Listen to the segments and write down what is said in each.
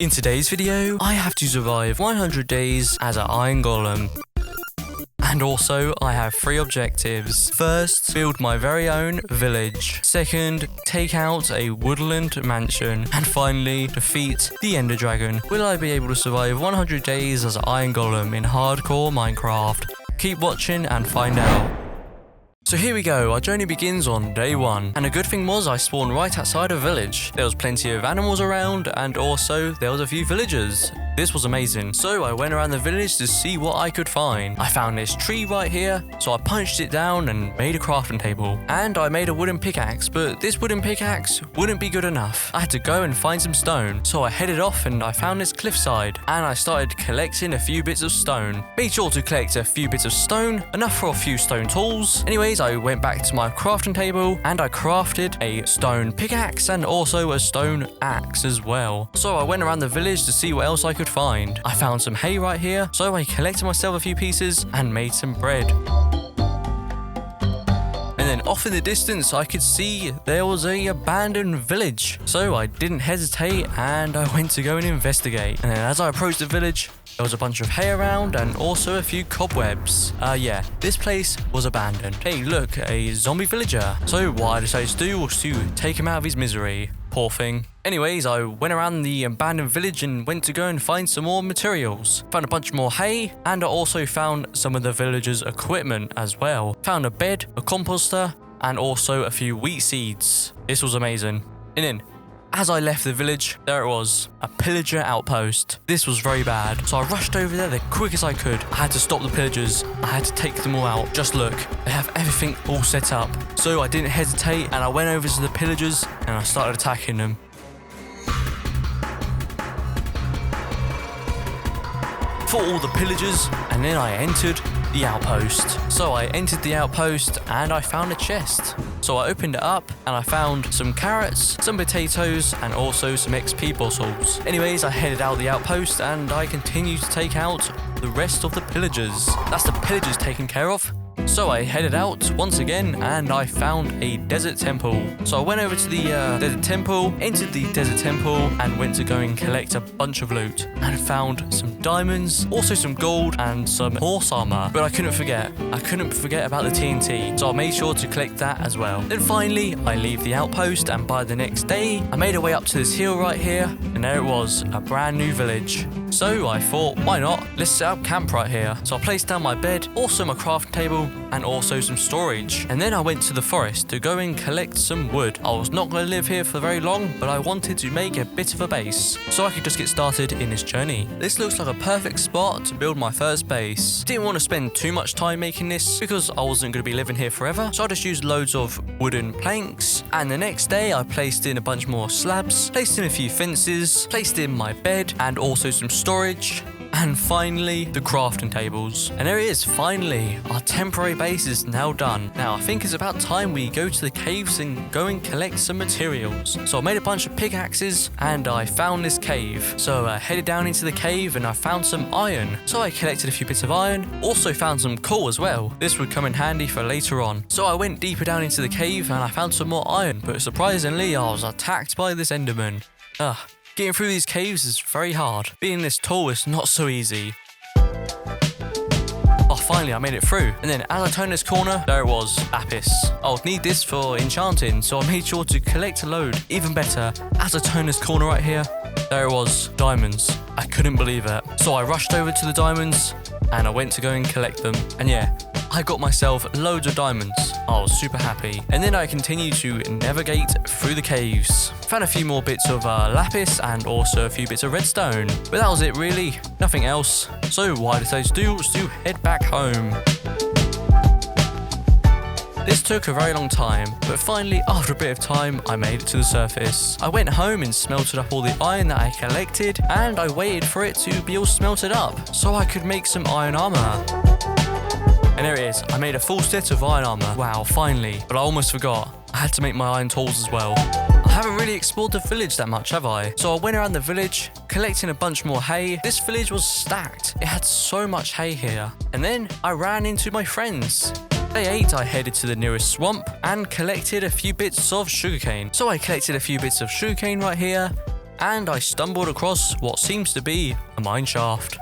In today's video, I have to survive 100 days as an iron golem. And also, I have 3 objectives. First, build my very own village. Second, take out a woodland mansion. And finally, defeat the Ender Dragon. Will I be able to survive 100 days as an iron golem in hardcore Minecraft? Keep watching and find out. So here we go, our journey begins on day 1. And a good thing was I spawned right outside a village. There was plenty of animals around and also there was a few villagers. This was amazing. So I went around the village to see what I could find. I found this tree right here, so I punched it down and made a crafting table. And I made a wooden pickaxe, but this wooden pickaxe wouldn't be good enough. I had to go and find some stone. So I headed off and I found this cliffside. And I started collecting a few bits of stone. Made sure to collect a few bits of stone, enough for a few stone tools. Anyways, I went back to my crafting table and I crafted a stone pickaxe and also a stone axe as well. So I went around the village to see what else I could find. I found some hay right here, so I collected myself a few pieces and made some bread. And then off in the distance, I could see there was an abandoned village. So I didn't hesitate and I went to go and investigate. And then as I approached the village, there was a bunch of hay around and also a few cobwebs. Yeah, this place was abandoned. Hey, look, a zombie villager. So what I decided to do was to take him out of his misery. Poor thing. Anyways, I went around the abandoned village and went to go and find some more materials. Found a bunch more hay, and I also found some of the villagers' equipment as well. Found a bed, a composter, and also a few wheat seeds. This was amazing. And then, as I left the village, there it was, a pillager outpost. This was very bad, so I rushed over there the quick as I could. I had to stop the pillagers. I had to take them all out. Just look, they have everything all set up. So I didn't hesitate and I went over to the pillagers and I started attacking them. Fought all the pillagers and then I entered the outpost. So I entered the outpost and I found a chest. So I opened it up and I found some carrots, some potatoes, and also some XP bottles. Anyways, I headed out the outpost and I continued to take out the rest of the pillagers. That's the pillagers taken care of. So I headed out once again and I found a desert temple. So I went over to the desert temple, entered the desert temple and went to go and collect a bunch of loot. And found some diamonds, also some gold and some horse armor. But I couldn't forget about the TNT. So I made sure to collect that as well. Then finally, I leave the outpost and by the next day, I made a way up to this hill right here. And there it was, a brand new village. So I thought, why not? Let's set up camp right here. So I placed down my bed, also my crafting table, and also some storage. And then I went to the forest to go and collect some wood. I was not going to live here for very long, but I wanted to make a bit of a base so I could just get started in this journey. This looks like a perfect spot to build my first base. Didn't want to spend too much time making this because I wasn't going to be living here forever, so I just used loads of wooden planks. And the next day I placed in a bunch more slabs, placed in a few fences, placed in my bed and also some storage. And finally, the crafting tables. And there it is, finally. Our temporary base is now done. Now, I think it's about time we go to the caves and go and collect some materials. So I made a bunch of pickaxes and I found this cave. So I headed down into the cave and I found some iron. So I collected a few bits of iron. Also found some coal as well. This would come in handy for later on. So I went deeper down into the cave and I found some more iron. But surprisingly, I was attacked by this enderman. Getting through these caves is very hard. Being this tall is not so easy. Finally I made it through. And then as I turned this corner, there it was, lapis. I would need this for enchanting, so I made sure to collect a load. Even better, as I turned this corner right here, there it was, diamonds. I couldn't believe it. So I rushed over to the diamonds and I went to go and collect them. And yeah, I got myself loads of diamonds. I was super happy. And then I continued to navigate through the caves. Found a few more bits of lapis and also a few bits of redstone. But that was it really, nothing else. So what I decided to do was to head back home. This took a very long time, but finally, after a bit of time, I made it to the surface. I went home and smelted up all the iron that I collected, and I waited for it to be all smelted up, so I could make some iron armor. And there it is, I made a full set of iron armor. Wow, finally. But I almost forgot, I had to make my iron tools as well. I haven't really explored the village that much, have I? So I went around the village, collecting a bunch more hay. This village was stacked. It had so much hay here. And then I ran into my friends. Day 8, I headed to the nearest swamp and collected a few bits of sugarcane. So I collected a few bits of sugarcane right here. and I stumbled across what seems to be a mine shaft.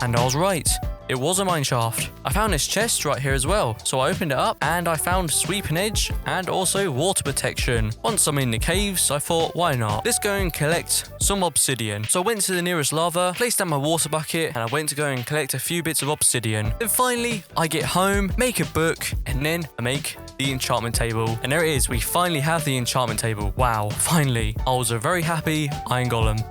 And I was right. It was a mine shaft. I found this chest right here as well, so I opened it up and I found sweeping edge and also water protection. Once I'm in the caves, I thought, why not? Let's go and collect some obsidian. So I went to the nearest lava, placed down my water bucket, and I went to go and collect a few bits of obsidian. Then finally, I get home, make a book, and then I make the enchantment table. And there it is, we finally have the enchantment table. Wow, finally. I was a very happy iron golem.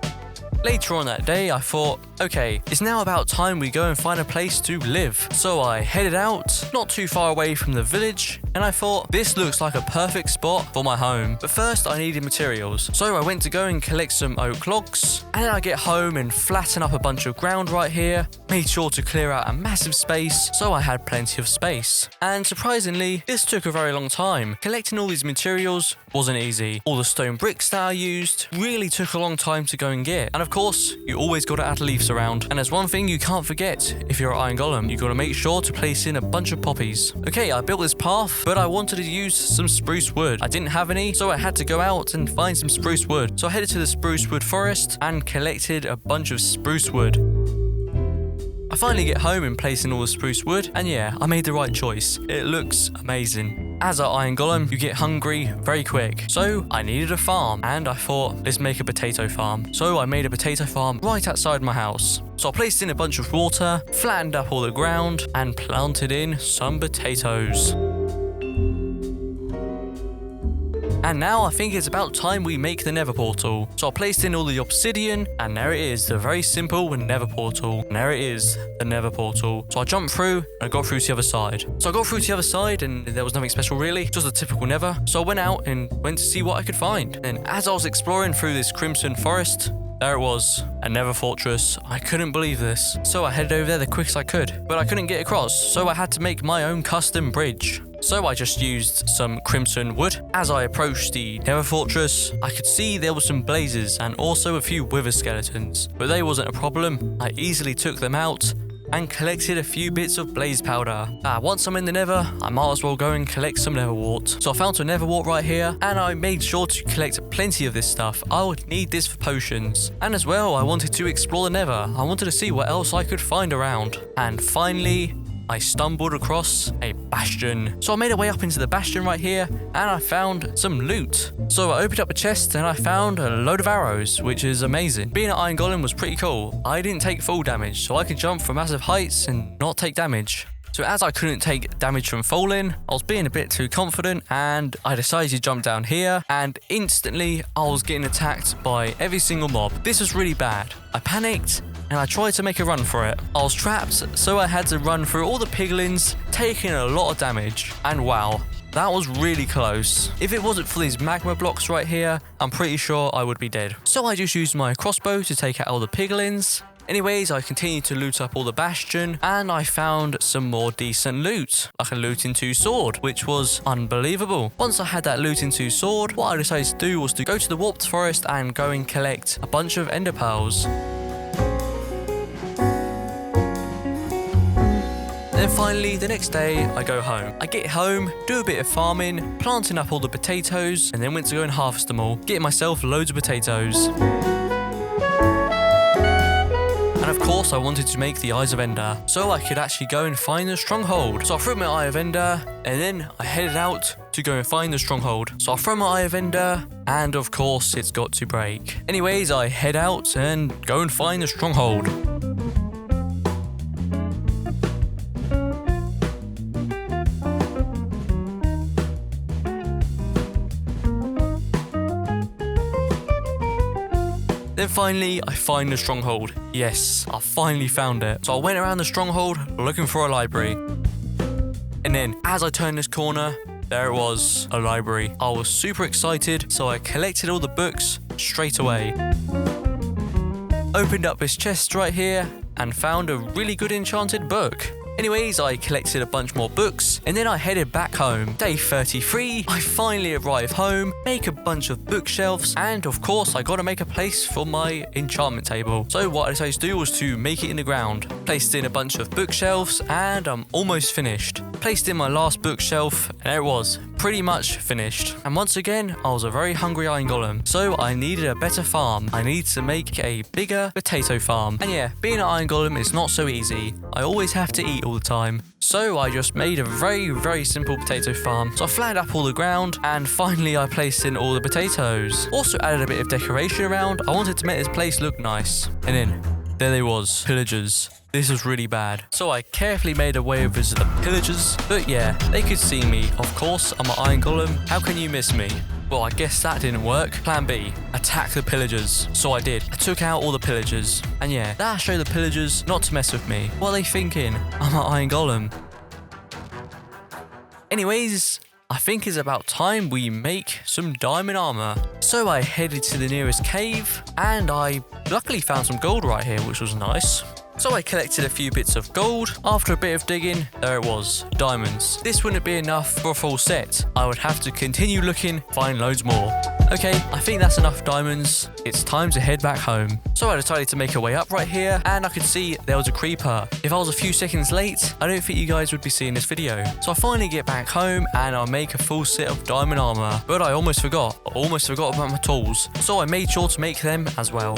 Later on that day, I thought, okay, it's now about time we go and find a place to live. So I headed out, not too far away from the village, and I thought, this looks like a perfect spot for my home. But first, I needed materials. So I went to go and collect some oak logs, and then I get home and flatten up a bunch of ground right here, made sure to clear out a massive space, so I had plenty of space. And surprisingly, this took a very long time. Collecting all these materials wasn't easy. All the stone bricks that I used really took a long time to go and get. And of course, you always got to add leaves around. And there's one thing you can't forget if you're an iron golem, you got to make sure to place in a bunch of poppies. Okay, I built this path, but I wanted to use some spruce wood. I didn't have any, so I had to go out and find some spruce wood. So I headed to the spruce wood forest and collected a bunch of spruce wood. I finally get home and place in all the spruce wood, and yeah, I made the right choice. It looks amazing. As an iron golem, you get hungry very quick. So I needed a farm, and I thought, let's make a potato farm. So I made a potato farm right outside my house. So I placed in a bunch of water, flattened up all the ground, and planted in some potatoes. And now I think it's about time we make the Nether portal. So I placed in all the obsidian, and there it is, the very simple Nether portal. And there it is, the Nether portal. So I jumped through, and I got through to the other side. So I got through to the other side, and there was nothing special really, just a typical Nether. So I went out and went to see what I could find. And as I was exploring through this crimson forest, there it was, a Nether fortress. I couldn't believe this. So I headed over there the quickest I could, but I couldn't get across, so I had to make my own custom bridge. So I just used some crimson wood. As I approached the Nether fortress, I could see there were some blazes and also a few wither skeletons, but they wasn't a problem. I easily took them out and collected a few bits of blaze powder. Once I'm in the Nether, I might as well go and collect some Nether wart. So I found some Nether wart right here, and I made sure to collect plenty of this stuff. I would need this for potions. And as well, I wanted to explore the Nether. I wanted to see what else I could find around. And finally, I stumbled across a bastion. So I made a way up into the bastion right here, and I found some loot. So I opened up a chest and I found a load of arrows, which is amazing. Being an iron golem was pretty cool. I didn't take full damage, so I could jump from massive heights and not take damage. So as I couldn't take damage from falling, I was being a bit too confident, and I decided to jump down here, and instantly I was getting attacked by every single mob. This was really bad. I panicked, and I tried to make a run for it. I was trapped, so I had to run through all the piglins, taking a lot of damage. And wow, that was really close. If it wasn't for these magma blocks right here, I'm pretty sure I would be dead. So I just used my crossbow to take out all the piglins. Anyways, I continued to loot up all the bastion, and I found some more decent loot, like a looting 2 sword, which was unbelievable. Once I had that looting 2 sword, what I decided to do was to go to the warped forest and go and collect a bunch of ender pearls. Then finally, the next day, I go home. I get home, do a bit of farming, planting up all the potatoes, and then went to go and harvest them all, getting myself loads of potatoes. And of course, I wanted to make the Eyes of Ender, so I could actually go and find the stronghold. So I threw my Eye of Ender, and then I headed out to go and find the stronghold. So I throw my Eye of Ender, and of course, it's got to break. Anyways, I head out and go and find the stronghold. Then finally, I find the stronghold. Yes, I finally found it. So I went around the stronghold looking for a library. And then, as I turned this corner, there it was, a library. I was super excited, so I collected all the books straight away. Opened up this chest right here and found a really good enchanted book. Anyways, I collected a bunch more books, and then I headed back home. Day 33, I finally arrive home, make a bunch of bookshelves, and of course I gotta make a place for my enchantment table. So what I decided to do was to make it in the ground. Placed in a bunch of bookshelves, and I'm almost finished. placed in my last bookshelf, and there it was, pretty much finished. And once again, I was a very hungry iron golem, so I needed a better farm. I needed to make a bigger potato farm. And yeah, being an iron golem is not so easy. I always have to eat all the time. So I just made a very simple potato farm. So I flattened up all the ground, and finally I placed in all the potatoes. Also added a bit of decoration around. I wanted to make this place look nice. And then there they was, pillagers. This was really bad. So I carefully made a way over to the pillagers. But yeah, they could see me. Of course, I'm an iron golem. How can you miss me? Well, I guess that didn't work. Plan B, attack the pillagers. So I did. I took out all the pillagers. And yeah, that showed the pillagers not to mess with me. What are they thinking? I'm an iron golem. Anyways, I think it's about time we make some diamond armor. So I headed to the nearest cave, and I luckily found some gold right here, which was nice. So I collected a few bits of gold. After a bit of digging, there it was, diamonds. This wouldn't be enough for a full set. I would have to continue looking, find loads more. Okay, I think that's enough diamonds. It's time to head back home. So I decided to make a way up right here, and I could see there was a creeper. If I was a few seconds late, I don't think you guys would be seeing this video. So I finally get back home, and I'll make a full set of diamond armor. But I almost forgot. About my tools. So I made sure to make them as well.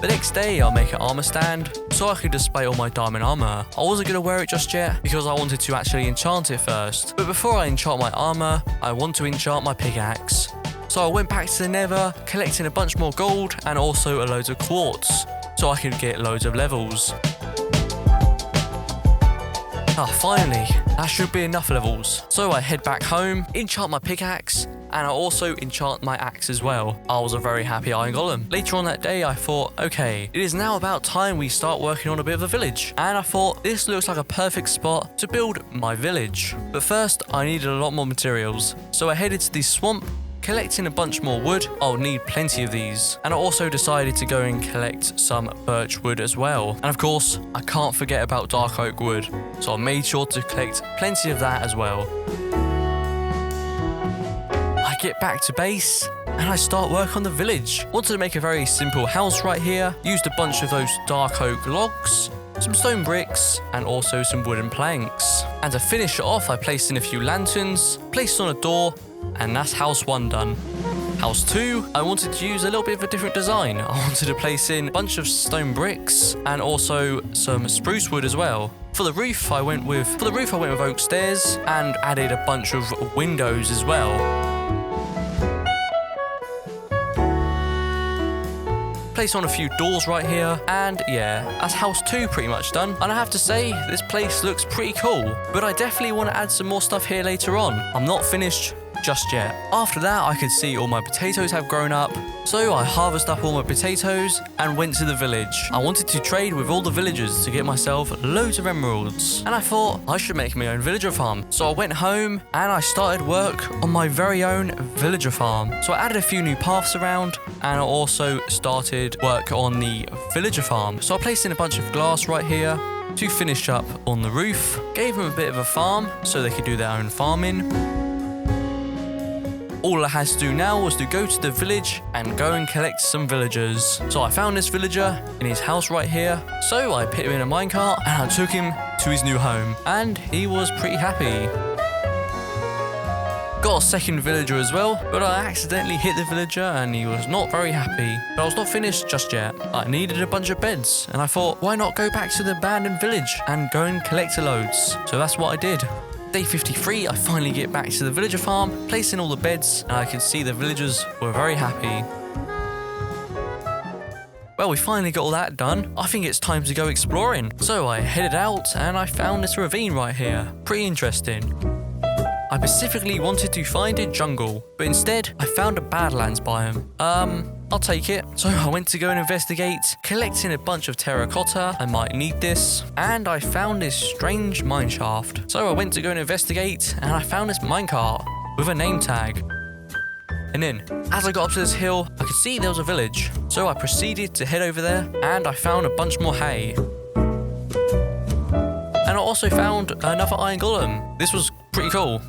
The next day, I'll make an armor stand so I could display all my diamond armor. I wasn't going to wear it just yet because I wanted to actually enchant it first. But before I enchant my armor, I want to enchant my pickaxe. So I went back to the Nether, collecting a bunch more gold and also a load of quartz so I could get loads of levels. Finally, that should be enough levels. So I head back home, enchant my pickaxe, and I also enchant my axe as well. I was a very happy iron golem. Later on that day, I thought, okay, it is now about time we start working on a bit of a village. And I thought, this looks like a perfect spot to build my village. But first, I needed a lot more materials. So I headed to the swamp, collecting a bunch more wood. I'll need plenty of these. And I also decided to go and collect some birch wood as well. And of course, I can't forget about dark oak wood. So I made sure to collect plenty of that as well. I get back to base and I start work on the village. Wanted to make a very simple house right here. Used a bunch of those dark oak logs, some stone bricks, and also some wooden planks. And to finish it off, I placed in a few lanterns, placed on a door, and that's house 1 done. House 2, I wanted to use a little bit of a different design. I wanted to place in a bunch of stone bricks and also some spruce wood as well. For the roof, I went with oak stairs and added a bunch of windows as well. Place on a few doors right here, and yeah, that's house 2 pretty much done. And I have to say, this place looks pretty cool, but I definitely want to add some more stuff here later on. I'm not finished just yet. After that, I could see all my potatoes have grown up, so I harvested up all my potatoes and went to the village. I wanted to trade with all the villagers to get myself loads of emeralds, and I thought I should make my own villager farm. So I went home and I started work on my very own villager farm. So I added a few new paths around, and I also started work on the villager farm. So I placed in a bunch of glass right here to finish up on the roof, gave them a bit of a farm so they could do their own farming. All I had to do now was to go to the village and go and collect some villagers. So I found this villager in his house right here. So I put him in a minecart and I took him to his new home. And he was pretty happy. Got a second villager as well, but I accidentally hit the villager and he was not very happy. But I was not finished just yet. I needed a bunch of beds and I thought, why not go back to the abandoned village and go and collect loads? So that's what I did. Day 53, I finally get back to the villager farm, place in all the beds, and I could see the villagers were very happy. Well, we finally got all that done. I think it's time to go exploring. So I headed out and I found this ravine right here. Pretty interesting. I specifically wanted to find a jungle, but instead I found a badlands biome. I'll take it. So I went to go and investigate, collecting a bunch of terracotta. I might need this. And I found this strange mine shaft. So I went to go and investigate, and I found this minecart with a name tag. And then, as I got up to this hill, I could see there was a village. So I proceeded to head over there, and I found a bunch more hay. And I also found another iron golem. This was pretty cool.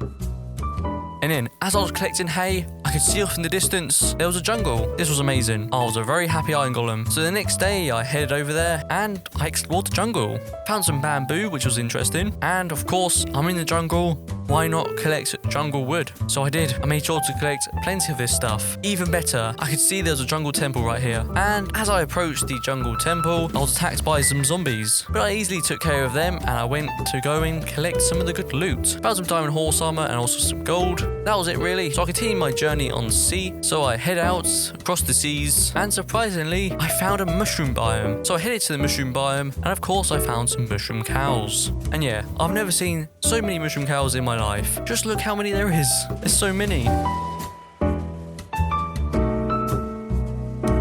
And then, as I was collecting hay, I could see off in the distance there was a jungle. This was amazing. I was a very happy iron golem. So the next day I headed over there and I explored the jungle. Found some bamboo, which was interesting. And of course, I'm in the jungle. Why not collect jungle wood? So I did. I made sure to collect plenty of this stuff. Even better, I could see there was a jungle temple right here. And as I approached the jungle temple, I was attacked by some zombies. But I easily took care of them and I went to go and collect some of the good loot. Found some diamond horse armor and also some gold. That was it really. So I continued my journey on the sea. So I head out across the seas and surprisingly, I found a mushroom biome. So I headed to the mushroom biome and of course I found some mushroom cows. And yeah, I've never seen so many mushroom cows in my life. Just look how many there is. There's so many.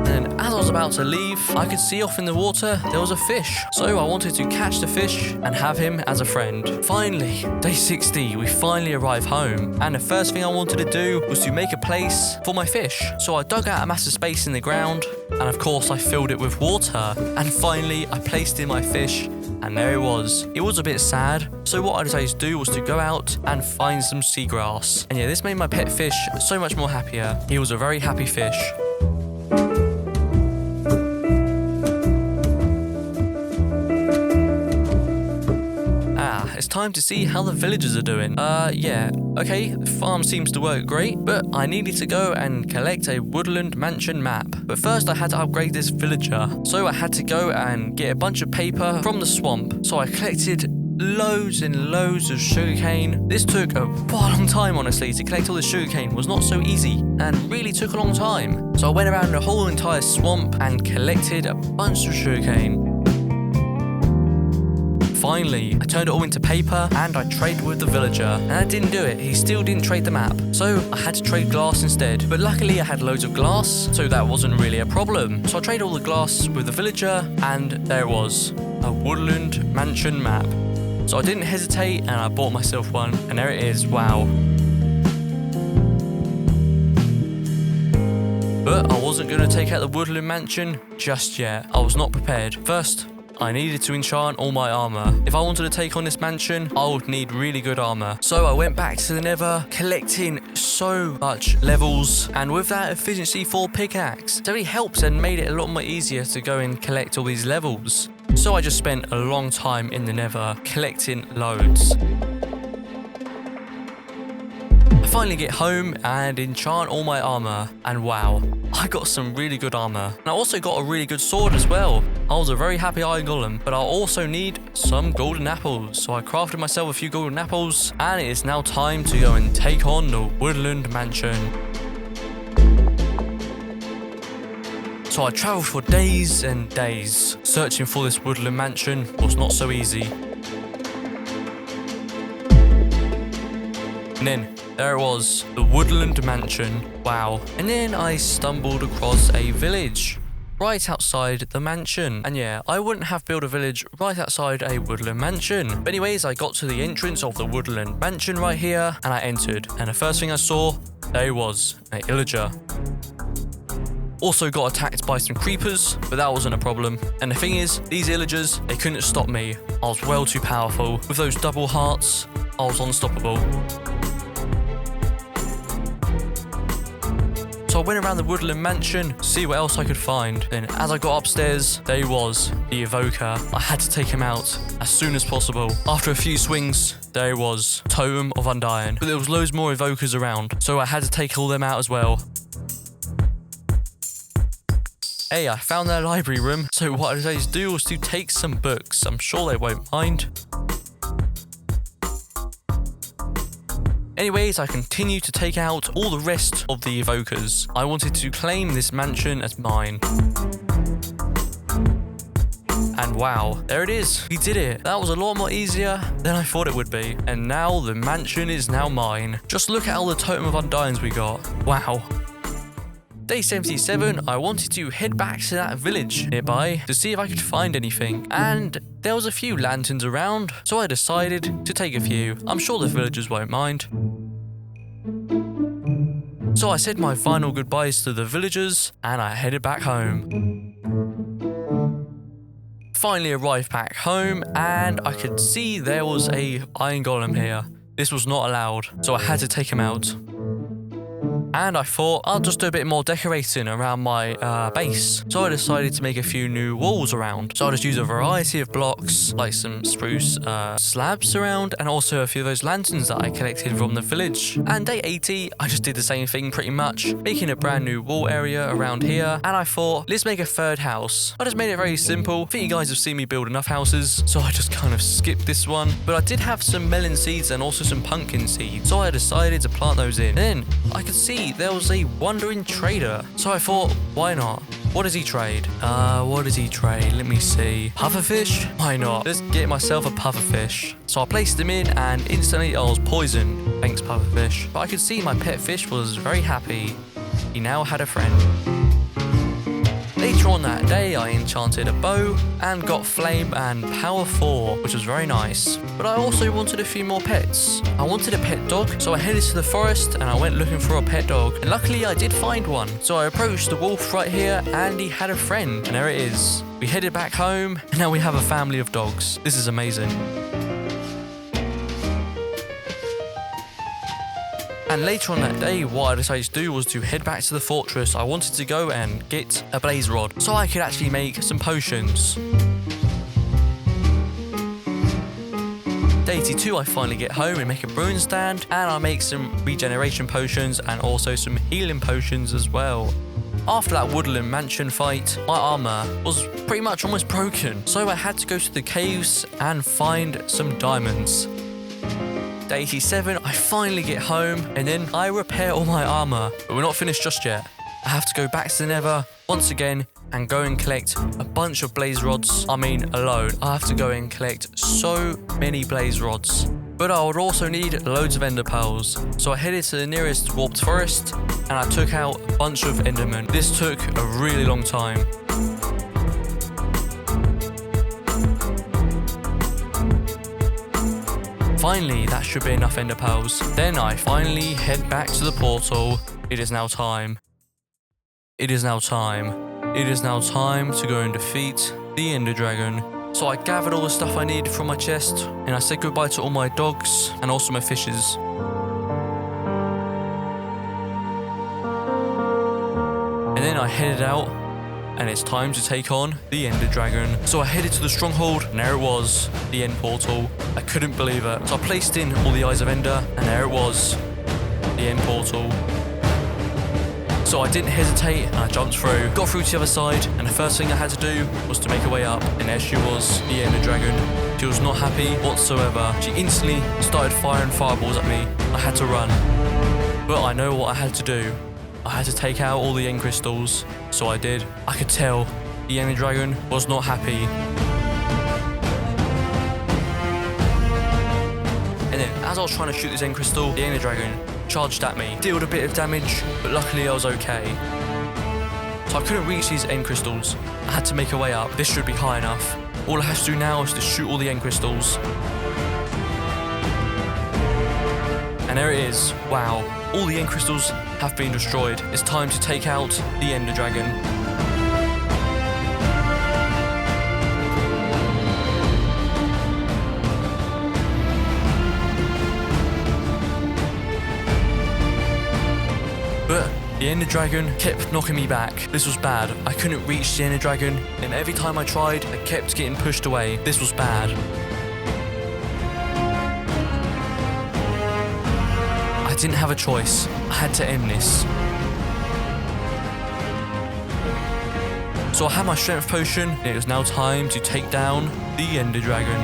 And as I was about to leave, I could see off in the water there was a fish. So I wanted to catch the fish and have him as a friend. Finally, day 60, we finally arrived home. And the first thing I wanted to do was to make a place for my fish. So I dug out a massive space in the ground and of course I filled it with water. And finally I placed in my fish. And there it was. It was a bit sad, so what I decided to do was to go out and find some seagrass. And yeah, this made my pet fish so much more happier. He was a very happy fish. It's time to see how the villagers are doing. Yeah. Okay, the farm seems to work great, but I needed to go and collect a woodland mansion map. But first I had to upgrade this villager. So I had to go and get a bunch of paper from the swamp. So I collected loads and loads of sugarcane. This took a long time, honestly. To collect all this sugarcane was not so easy and really took a long time. So I went around the whole entire swamp and collected a bunch of sugarcane. Finally, I turned it all into paper and I traded with the villager. And I didn't do it. He still didn't trade the map. So I had to trade glass instead. But luckily I had loads of glass, so that wasn't really a problem. So I traded all the glass with the villager and there it was. A woodland mansion map. So I didn't hesitate and I bought myself one. And there it is. Wow. But I wasn't going to take out the woodland mansion just yet. I was not prepared. First, I needed to enchant all my armor. If I wanted to take on this mansion, I would need really good armor. So I went back to the Nether, collecting so much levels, and with that efficiency 4 pickaxe, it really helped and made it a lot more easier to go and collect all these levels. So I just spent a long time in the Nether, collecting loads. I finally get home and enchant all my armor, and wow, I got some really good armor. And I also got a really good sword as well. I was a very happy iron golem, but I also need some golden apples. So I crafted myself a few golden apples, and it is now time to go and take on the woodland mansion. So I travelled for days and days. Searching for this woodland mansion was not so easy. And then there it was, the woodland mansion. Wow. And then I stumbled across a village right outside the mansion. And yeah, I wouldn't have built a village right outside a woodland mansion. But anyways, I got to the entrance of the woodland mansion right here and I entered. And the first thing I saw, there was a villager. Also got attacked by some creepers, but that wasn't a problem. And the thing is, these villagers, they couldn't stop me. I was well too powerful. With those double hearts, I was unstoppable. So I went around the woodland mansion to see what else I could find. Then as I got upstairs, there he was, the evoker. I had to take him out as soon as possible. After a few swings, there he was, Totem of Undying. But there was loads more evokers around, so I had to take all them out as well. Hey, I found their library room, so what I decided to do was to take some books. I'm sure they won't mind. Anyways, I continued to take out all the rest of the evokers. I wanted to claim this mansion as mine. And wow, there it is. We did it. That was a lot more easier than I thought it would be. And now the mansion is now mine. Just look at all the Totem of Undyings we got. Wow. Day 77, I wanted to head back to that village nearby to see if I could find anything. And there was a few lanterns around, so I decided to take a few. I'm sure the villagers won't mind. So I said my final goodbyes to the villagers and I headed back home. Finally arrived back home and I could see there was a iron golem here. This was not allowed, so I had to take him out. And I thought I'll just do a bit more decorating around my base. So I decided to make a few new walls around. So I just used a variety of blocks, like some spruce slabs around, and also a few of those lanterns that I collected from the village. And day 80, I just did the same thing pretty much, making a brand new wall area around here. And I thought, let's make a third house. I just made it very simple. I think you guys have seen me build enough houses, so I just kind of skipped this one. But I did have some melon seeds and also some pumpkin seeds, so I decided to plant those in. Then I could see there was a wandering trader, so I thought, why not? What does he trade? What does he trade? Let me see. Pufferfish? Why not? Let's get myself a pufferfish. So I placed him in and instantly I was poisoned. Thanks, pufferfish. But I could see my pet fish was very happy. He now had a friend. Later on that day, I enchanted a bow and got flame and power 4, which was very nice. But I also wanted a few more pets. I wanted a pet dog, so I headed to the forest and I went looking for a pet dog. And luckily, I did find one. So I approached the wolf right here and he had a friend. And there it is. We headed back home and now we have a family of dogs. This is amazing. And later on that day, what I decided to do was to head back to the fortress. I wanted to go and get a blaze rod so I could actually make some potions. Day 82, I finally get home and make a brewing stand, and I make some regeneration potions and also some healing potions as well. After that woodland mansion fight, my armor was pretty much almost broken, so I had to go to the caves and find some diamonds. Day 87, I finally get home and then I repair all my armor, but we're not finished just yet. I have to go back to the Nether once again and go and collect a bunch of blaze rods. I mean, alone, I have to go and collect so many blaze rods. But I would also need loads of ender pearls. So I headed to the nearest warped forest and I took out a bunch of endermen. This took a really long time. Finally, that should be enough ender pearls. Then I finally head back to the portal. It is now time. It is now time. It is now time to go and defeat the ender dragon. So I gathered all the stuff I needed from my chest and I said goodbye to all my dogs and also my fishes. And then I headed out and it's time to take on the ender dragon. So I headed to the stronghold and there it was, the end portal. I couldn't believe it. So I placed in all the eyes of ender and there it was, the end portal. So I didn't hesitate and I jumped through, got through to the other side, and the first thing I had to do was to make a way up, and there she was, the ender dragon. She was not happy whatsoever. She instantly started firing fireballs at me. I had to run. But I know what I had to do. I had to take out all the end crystals, so I did. I could tell the ender dragon was not happy. And then as I was trying to shoot this end crystal, the ender dragon charged at me, dealt a bit of damage, but luckily I was okay. So I couldn't reach these end crystals. I had to make a way up. This should be high enough. All I have to do now is to shoot all the end crystals. And there it is. Wow. All the end crystals have been destroyed. It's time to take out the ender dragon. But the ender dragon kept knocking me back. This was bad. I couldn't reach the ender dragon, and every time I tried, I kept getting pushed away. This was bad. I didn't have a choice. I had to end this. So I had my strength potion, and it was now time to take down the ender dragon.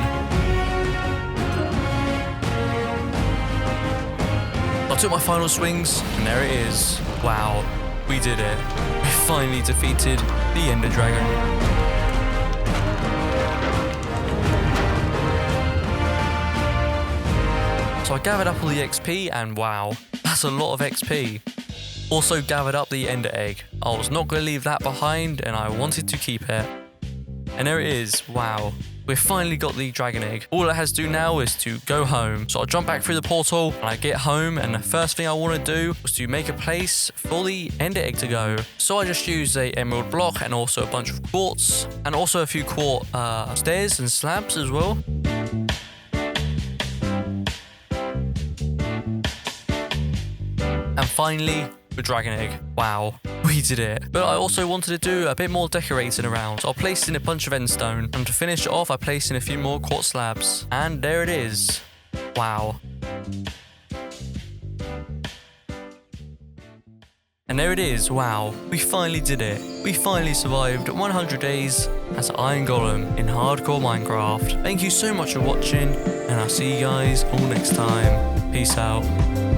I took my final swings, and there it is. Wow, we did it. We finally defeated the ender dragon. So I gathered up all the XP, and wow, that's a lot of XP. Also gathered up the ender egg. I was not going to leave that behind, and I wanted to keep it. And there it is. Wow. We've finally got the dragon egg. All it has to do now is to go home. So I jump back through the portal and I get home, and the first thing I want to do was to make a place for the ender egg to go. So I just used a emerald block and also a bunch of quartz and also a few quartz stairs and slabs as well. And finally, a dragon egg. Wow, we did it. But I also wanted to do a bit more decorating around. So I placed in a bunch of endstone. And to finish it off, I placed in a few more quartz slabs. And there it is. Wow. And there it is, wow, we finally did it. We finally survived 100 days as Iron Golem in hardcore Minecraft. Thank you so much for watching, and I'll see you guys all next time. Peace out.